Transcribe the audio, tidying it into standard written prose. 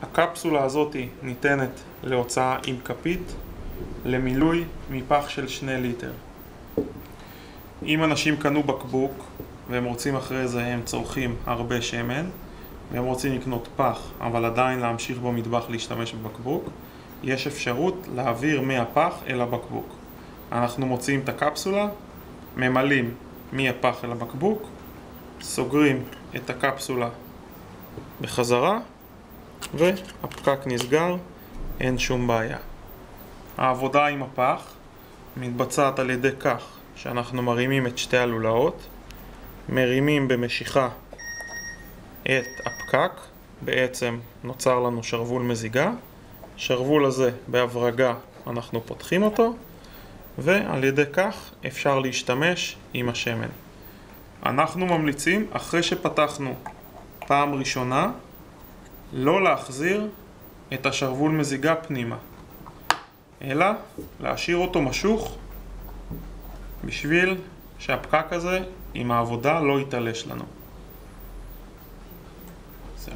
הקפסולה הזאת ניתנת להוצאה עם כפית למילוי מפח של 2 ליטר. אם אנשים קנו בקבוק והם רוצים אחרי זה, הם צורכים הרבה שמן והם רוצים לקנות פח אבל עדיין להמשיך במטבח להשתמש בבקבוק, יש אפשרות להעביר מהפח אל הבקבוק. אנחנו מוציאים את הקפסולה, ממלאים מהפח אל הבקבוק, סוגרים את הקפסולה בחזרה והפקק נסגר, אין שום בעיה. העבודה עם הפח מתבצעת על ידי כך שאנחנו מרימים את שתי הלולאות, מרימים במשיכה את הפקק, בעצם נוצר לנו שרוול מזיגה. שרוול הזה בהברגה אנחנו פותחים אותו, ועל ידי כך אפשר להשתמש עם השמן. אנחנו ממליצים אחרי שפתחנו פעם ראשונה לא להחזיר את השרוול מזיגה פנימה, אלא להשאיר אותו משוך בשביל שהפקק הזה עם העבודה לא יתלש לנו. זהו.